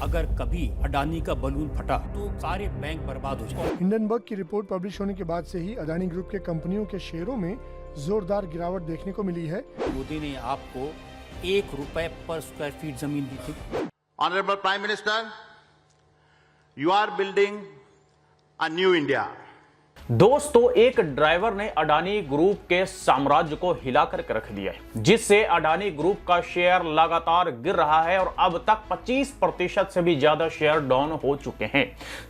अगर कभी अडानी का बलून फटा तो सारे बैंक बर्बाद हो जाए। हिंडनबर्ग की रिपोर्ट पब्लिश होने के बाद से ही अडानी ग्रुप के कंपनियों के शेयरों में जोरदार गिरावट देखने को मिली है। मोदी ने आपको 1 रुपए पर स्क्वायर फीट जमीन दी थी। Honorable Prime Minister, you are building a new India. दोस्तों, एक ड्राइवर ने अडानी ग्रुप के साम्राज्य को हिला करके रख दिया है, जिससे अडानी ग्रुप का शेयर लगातार गिर रहा है और अब तक 25% से भी ज्यादा शेयर डाउन हो चुके हैं।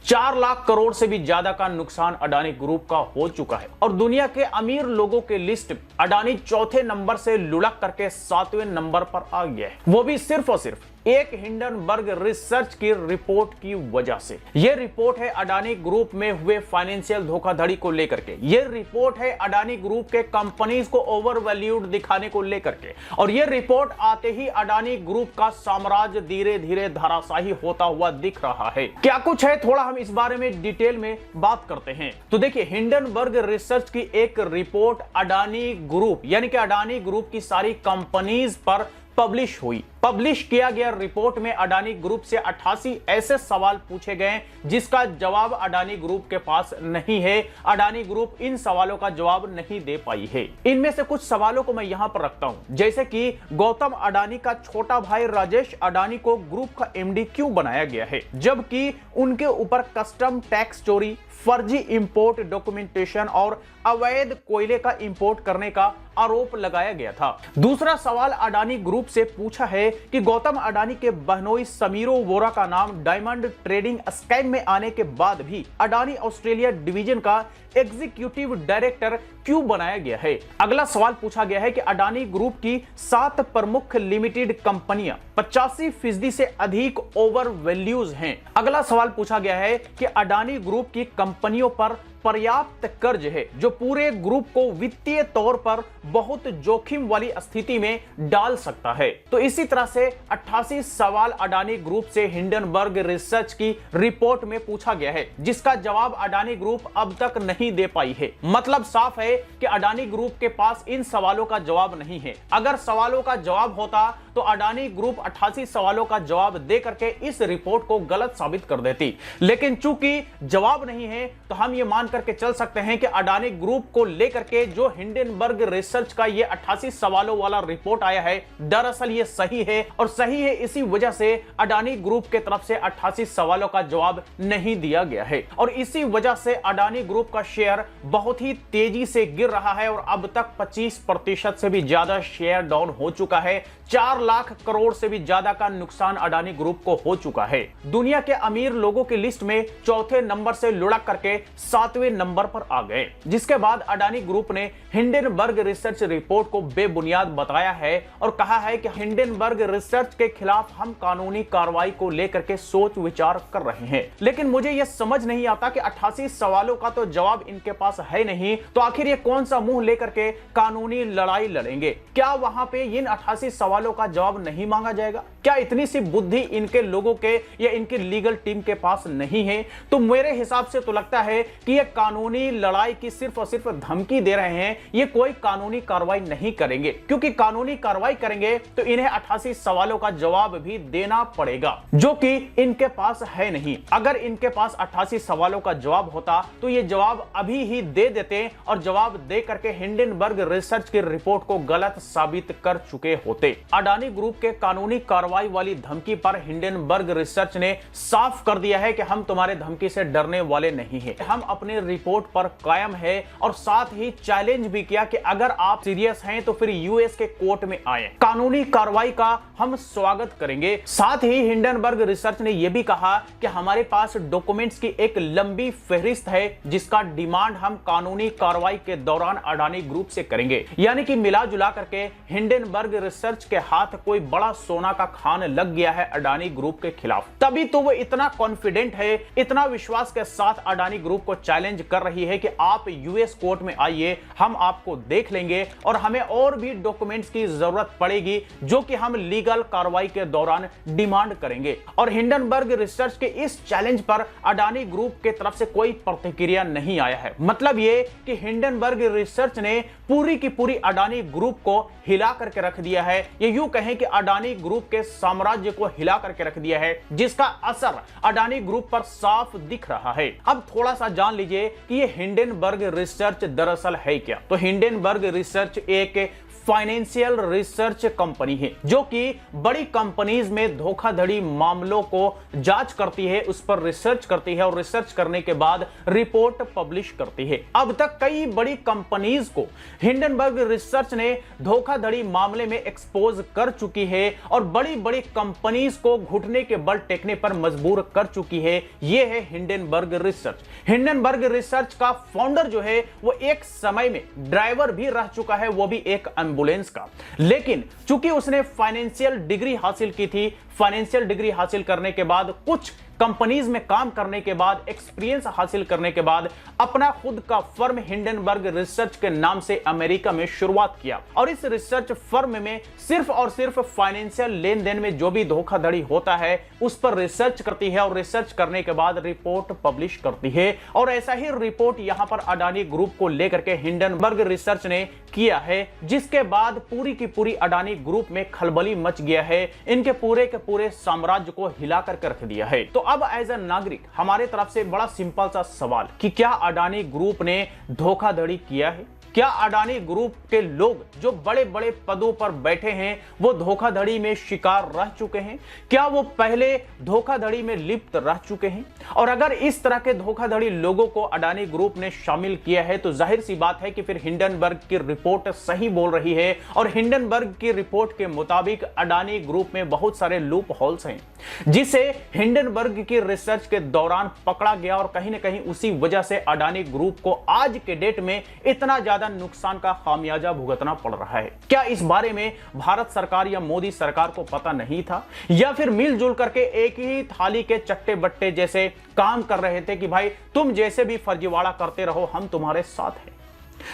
4 लाख करोड़ से भी ज्यादा का नुकसान अडानी ग्रुप का हो चुका है और दुनिया के अमीर लोगों के लिस्ट में अडानी चौथे नंबर से लुढ़क करके 7वें नंबर पर आ गया है, वो भी सिर्फ और सिर्फ एक हिंडनबर्ग रिसर्च की रिपोर्ट की वजह से। यह रिपोर्ट है अडानी ग्रुप में हुए फाइनेंशियल धोखाधड़ी को लेकर के। यह रिपोर्ट है अडानी ग्रुप के कंपनीज को ओवर वैल्यूड दिखाने को लेकर के। और यह रिपोर्ट आते ही अडानी ग्रुप का साम्राज्य धीरे धीरे धराशायी होता हुआ दिख रहा है। क्या कुछ है, थोड़ा हम इस बारे में डिटेल में बात करते हैं। तो देखिए, हिंडनबर्ग रिसर्च की एक रिपोर्ट अडानी ग्रुप यानी कि अडानी ग्रुप की सारी कंपनीज पर पब्लिश किया गया। रिपोर्ट में अडानी ग्रुप से 88 ऐसे सवाल पूछे गए जिसका जवाब अडानी ग्रुप के पास नहीं है। अडानी ग्रुप इन सवालों का जवाब नहीं दे पाई है। इनमें से कुछ सवालों को मैं यहां पर रखता हूं, जैसे कि गौतम अडानी का छोटा भाई राजेश अडानी को ग्रुप का एमडी क्यों बनाया गया है, जबकि उनके ऊपर कस्टम टैक्स चोरी, फर्जी इंपोर्ट डॉक्यूमेंटेशन और अवैध कोयले का इंपोर्ट करने का आरोप लगाया गया था। दूसरा सवाल अडानी ग्रुप से पूछा है कि गौतम अडानी के बहनोई समीरो वोरा का नाम डायमंड ट्रेडिंग स्कैम में आने के बाद भी अडानी ऑस्ट्रेलिया डिवीजन का एग्जीक्यूटिव डायरेक्टर क्यों बनाया गया है। अगला सवाल पूछा गया है कि अडानी ग्रुप की 7 प्रमुख लिमिटेड कंपनियां 85% से अधिक ओवर वैल्यूज हैं। अगला सवाल पूछा गया है कि अडानी ग्रुप की कंपनियों पर पर्याप्त कर्ज है जो पूरे ग्रुप को वित्तीय तौर पर बहुत जोखिम वाली स्थिति में डाल सकता है। तो इसी तरह से 88 सवाल अडानी ग्रुप से हिंडनबर्ग रिसर्च की रिपोर्ट में पूछा गया है, जिसका जवाब अडानी ग्रुप अब तक नहीं दे पाई है। मतलब साफ है कि अडानी ग्रुप के पास इन सवालों का जवाब नहीं है। अगर सवालों का जवाब होता तो अडानी ग्रुप 88 सवालों का जवाब दे करके इस रिपोर्ट को गलत साबित कर देती, लेकिन चूंकि जवाब नहीं है तो हम ये मान करके चल सकते हैं कि अडानी ग्रुप को लेकर के जो हिंडनबर्ग रिसर्च का ये 88 सवालों वाला रिपोर्ट आया है, दरअसल ये सही है। और सही है इसी वजह से अडानी ग्रुप के तरफ से 88 सवालों का जवाब नहीं दिया गया है और इसी वजह से अडानी ग्रुप का शेयर बहुत ही तेजी से गिर रहा है और अब तक 25% से भी ज्यादा शेयर डाउन हो चुका है। 4 लाख करोड़ से भी ज्यादा का नुकसान अडानी ग्रुप को हो चुका है। दुनिया के अमीर लोगों की लिस्ट में चौथे नंबर से लुढ़क करके 7वें नंबर पर आ गए, जिसके बाद अडानी ग्रुप ने हिंडनबर्ग रिसर्च रिपोर्ट को बेबुनियाद बताया है और कहा है कि हिंडनबर्ग रिसर्च के खिलाफ हम कानूनी कार्रवाई को लेकर के सोच विचार कर रहे हैं। लेकिन मुझे यह समझ नहीं आता कि 88 सवालों का तो जवाब इनके पास है नहीं, तो आखिर ये कौन सा मुंह लेकर के कानूनी लड़ाई लड़ेंगे। क्या वहां पे इन 88 सवालों का जवाब नहीं मांगा जाएगा? क्या इतनी सी बुद्धि इनके लोगों के या इनकी लीगल टीम के पास नहीं है? तो मेरे हिसाब से तो लगता है कि ये कानूनी लड़ाई की सिर्फ और सिर्फ धमकी दे रहे हैं। ये कोई कानूनी कार्रवाई नहीं करेंगे, क्योंकि कानूनी कार्रवाई करेंगे तो इन्हें 88 सवालों का जवाब भी देना पड़ेगा, जो कि इनके पास है नहीं। अगर इनके पास 88 सवालों का जवाब होता तो ये जवाब अभी ही दे देते और जवाब दे करके हिंडनबर्ग रिसर्च की रिपोर्ट को गलत साबित कर चुके होते। अडानी ग्रुप के कानूनी कार्रवाई वाली धमकी पर हिंडनबर्ग रिसर्च ने साफ कर दिया है कि हम तुम्हारे धमकी से डरने वाले नहीं हैं। हम अपने रिपोर्ट पर कायम है और साथ ही चैलेंज भी किया कि अगर आप सीरियस हैं तो फिर यूएस के कोर्ट में आए, कानूनी कार्रवाई का हम स्वागत करेंगे। साथ ही हिंडनबर्ग रिसर्च ने यह भी कहा कि हमारे पास डॉक्यूमेंट्स की एक लंबी फहरिस्त है जिसका डिमांड हम कानूनी कार्रवाई के दौरान अडानी ग्रुप से करेंगे। यानी कि मिला जुला करके हिंडनबर्ग रिसर्च के हाथ कोई बड़ा सोना का खान लग गया है अडानी ग्रुप के खिलाफ। तभी तो वो इतना कॉन्फिडेंट है, इतना विश्वास के साथ अडानी ग्रुप को चैलेंज कर रही है कि आप यूएस कोर्ट में आइए, हम आपको देख लेंगे और हमें और भी डॉक्यूमेंट्स की जरूरत पड़ेगी जो कि हम लीगल कार्रवाई के दौरान डिमांड करेंगे। और हिंडनबर्ग रिसर्च के इस चैलेंज पर अडानी ग्रुप के तरफ से कोई प्रतिक्रिया नहीं आया है। मतलब ये कि हिंडनबर्ग रिसर्च ने पूरी की पूरी अडानी ग्रुप को हिला करके रख दिया है। ये यूं कहें कि अडानी ग्रुप ग्रुप के साम्राज्य को हिला करके रख दिया है, जिसका असर अडानी ग्रुप पर साफ दिख रहा है। अब थोड़ा सा जान लीजिए कि ये हिंडनबर्ग रिसर्च दरअसल है क्या। तो हिंडनबर्ग रिसर्च एक फाइनेंशियल रिसर्च कंपनी है जो कि बड़ी कंपनीज में धोखाधड़ी मामलों को जांच करती है, उस पर रिसर्च करती है और रिसर्च करने के बाद रिपोर्ट पब्लिश करती है। अब तक कई बड़ी कंपनीज को हिंडनबर्ग रिसर्च ने धोखाधड़ी मामले में एक्सपोज कर चुकी है और बड़ी बड़ी कंपनीज को घुटने के बल टेकने पर मजबूर कर चुकी है। यह है हिंडनबर्ग रिसर्च। हिंडनबर्ग रिसर्च का फाउंडर जो है वो एक समय में ड्राइवर भी रह चुका है, वो भी एक एम्बुलेंस का। लेकिन चूंकि उसने फाइनेंशियल डिग्री हासिल की थी, फाइनेंशियल डिग्री हासिल करने के बाद कुछ कंपनीज में काम करने के बाद, एक्सपीरियंस हासिल करने के बाद अपना खुद का फर्म हिंडनबर्ग रिसर्च के नाम से अमेरिका में शुरुआत किया और इस रिसर्च फर्म में सिर्फ और सिर्फ फाइनेंशियल लेन देन में जो भी धोखाधड़ी होता है उस पर रिसर्च करती है और रिसर्च करने के बाद रिपोर्ट पब्लिश करती है। और ऐसा ही रिपोर्ट यहां पर अडानी ग्रुप को लेकर के हिंडनबर्ग रिसर्च ने किया है, जिसके बाद पूरी की पूरी अडानी ग्रुप में खलबली मच गया है, इनके पूरे के पूरे साम्राज्य को हिला करके रख दिया है। तो अब एज ए नागरिक हमारे तरफ से बड़ा सिंपल सा सवाल कि क्या अडानी ग्रुप ने धोखाधड़ी किया है? क्या अडानी ग्रुप के लोग जो बड़े बड़े पदों पर बैठे हैं वो धोखाधड़ी में शिकार रह चुके हैं? क्या वो पहले धोखाधड़ी में लिप्त रह चुके हैं? और अगर इस तरह के धोखाधड़ी लोगों को अडानी ग्रुप ने शामिल किया है तो जाहिर सी बात है कि फिर हिंडनबर्ग की रिपोर्ट सही बोल रही है और हिंडनबर्ग की रिपोर्ट के मुताबिक अडानी ग्रुप में बहुत सारे लूप होल्स हैं जिसे हिंडनबर्ग की रिसर्च के दौरान पकड़ा गया और कहीं ना कहीं उसी वजह से अडानी ग्रुप को आज के डेट में इतना ज्यादा नुकसान का खामियाजा भुगतना पड़ रहा है। क्या इस बारे में भारत सरकार या मोदी सरकार को पता नहीं था, या फिर मिलजुल करके एक ही थाली के चट्टे बट्टे जैसे काम कर रहे थे कि भाई तुम जैसे भी फर्जीवाड़ा करते रहो हम तुम्हारे साथ हैं?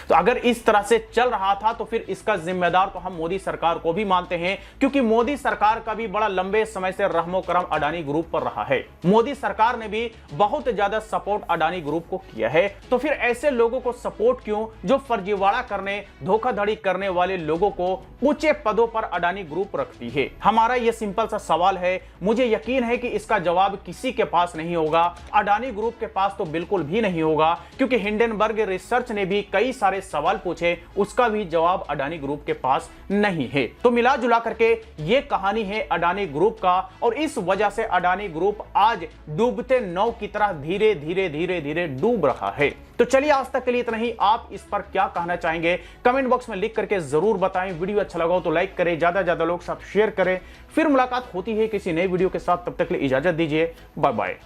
तो अगर इस तरह से चल रहा था तो फिर इसका जिम्मेदार तो हम मोदी सरकार को भी मानते हैं, क्योंकि मोदी सरकार का भी बड़ा लंबे समय से रहमो करम अडानी ग्रुप पर रहा है। मोदी सरकार ने भी बहुत ज्यादा सपोर्ट अडानी ग्रुप को किया है। तो फिर ऐसे लोगों को सपोर्ट क्यों जो फर्जीवाड़ा करने, धोखाधड़ी करने वाले लोगों को ऊंचे पदों पर अडानी ग्रुप रखती है? हमारा यह सिंपल सा सवाल है। मुझे यकीन है कि इसका जवाब किसी के पास नहीं होगा, अडानी ग्रुप के पास तो बिल्कुल भी नहीं होगा, क्योंकि हिंडनबर्ग रिसर्च ने भी कई सारे सवाल पूछे, उसका भी जवाब अडानी ग्रुप के पास नहीं है। तो मिला जुला करके ये कहानी है अडानी ग्रुप का और इस वजह से अडानी ग्रुप आज डूबते नाव की तरह धीरे धीरे धीरे धीरे डूब रहा है। तो चलिए आज तक के लिए इतना ही। आप इस पर क्या कहना चाहेंगे कमेंट बॉक्स में लिख करके जरूर बताएं। वीडियो अच्छा लगा हो तो लाइक करें, ज्यादा ज्यादा लोग साथ शेयर करें। फिर मुलाकात होती है किसी नई वीडियो के साथ, तब तक के लिए इजाजत दीजिए। Bye bye.